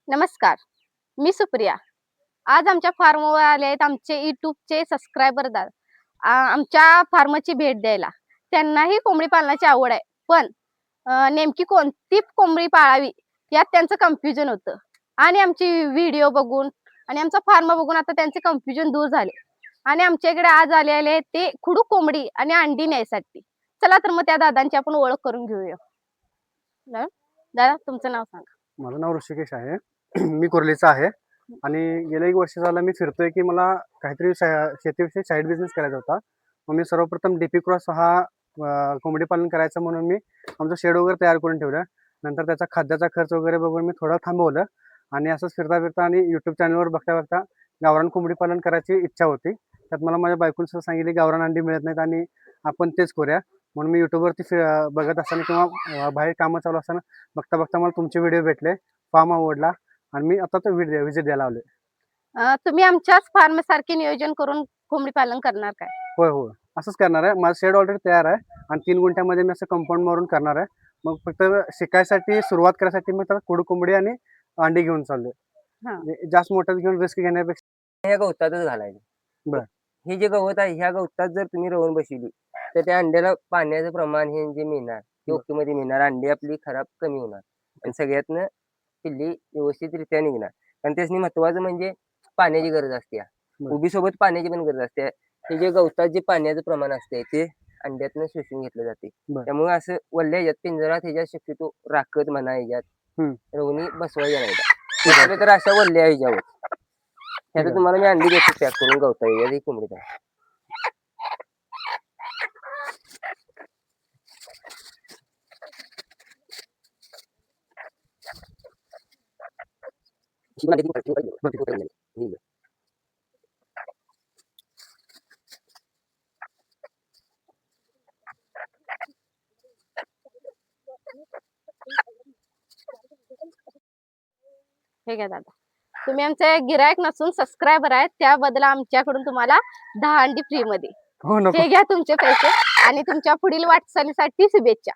नमस्कार, मी सुप्रिया. आज आमच्या फार्मवर आले आहेत आमचे यूट्यूबचे सबस्क्रायबर आमच्या फार्मची भेट द्यायला. त्यांनाही कोंबडी पालनाची आवड आहे. पण नेमकी कोणती कोंबडी पाळावी यात त्यांचं कन्फ्युजन होतं. आणि आमची व्हिडिओ बघून आणि आमचा फार्म बघून आता त्यांचे कन्फ्युजन दूर झाले. आणि आमच्या इकडे आज आलेले आहेत ते खुडूक कोंबडी आणि अंडी न्यायसाठी. चला तर मग त्या दादांची आपण ओळख करून घेऊया. दादा, दादा तुमचं नाव सांगा. माझं नाव ऋषिकेश आहे. मी कुर्लीचा आहे आणि गेले 1 वर्ष झालं मी फिरतोय की मला काहीतरी शेतीविषयी साईड बिझनेस करायचा होता. मग मी सर्वप्रथम डीपी क्रॉस हा कोंबडी पालन करायचं म्हणून मी आमचं शेड वगैरे तयार करून ठेवलं. नंतर त्याचा खाद्याचा खर्च वगैरे बघून मी थोडं थांबवलं आणि असंच फिरता आणि यूट्यूब चॅनलवर बघता गावरान कोंबडी पालन करायची इच्छा होती. त्यात मला माझ्या बायकोने सुद्धा सांगितले गावरान अंडी मिळत नाहीत आणि आपण तेच करूया. म्हणून मी यूट्यूबवरती बघत असताना किंवा बाहेर कामं चालू असताना बघता मला तुमचे व्हिडिओ भेटले, फार्म आवडला आणि मी आता तो व्हिजिट द्यायला आलोय. तुम्ही आमच्याच फार्म सारखे नियोजन करून कोंबडी पालन करणार काय? होय. असंच करणार आहे. माझं शेड ऑलरेडी तयार आहे आणि 3 गुंठ्यामध्ये मी असं कंपाऊंड मारून करणार आहे. मग फक्त शिकायसाठी सुरुवात करायसाठी मी त्याला कुडू कोंबडी आणि अंडी घेऊन चाललोय. जास्त मोठं घेऊन रिस्क घेण्यापेक्षा ह्या गवतातच घालायचं. बरं. हे जे गवत आहे ह्या गवतात जर तुम्ही रवून बसवली तर त्या अंड्याला पाण्याचं प्रमाण हे जे मिळणार ते ओके मध्ये मिळणार. अंडी आपली खराब कमी होणार आणि सगळ्यातनं पिल्ली व्यवस्थितरित्या निघणार. आणि त्यासनी महत्वाचं म्हणजे पाण्याची गरज असते. उभीसोबत पाण्याची पण गरज असते. हे जे गवतात जे पाण्याचं प्रमाण असते ते अंड्यातनं शोषून घेतलं जाते. त्यामुळे असं वल्ल्या ह्याच्यात पिंजरात ह्याच्यात शक्यतो राखत म्हणा ह्याच्यात रवणी बसवायच्या नाही. तर अशा वल्ल्या ह्याच्यावर ह्याचं तुम्हाला मी अंडी देतो पॅक करून गवता ह्याच्यात ही कोंबडी आहे. हे घ्या दादा. तुम्ही आमचे गिरायक नसून सबस्क्रायबर आहेत त्याबद्दल आमच्याकडून तुम्हाला 10 अंडी फ्री मध्ये. हो नको. हे घ्या तुमचे पैसे आणि तुमच्या पुढील वाटचालीसाठी शुभेच्छा.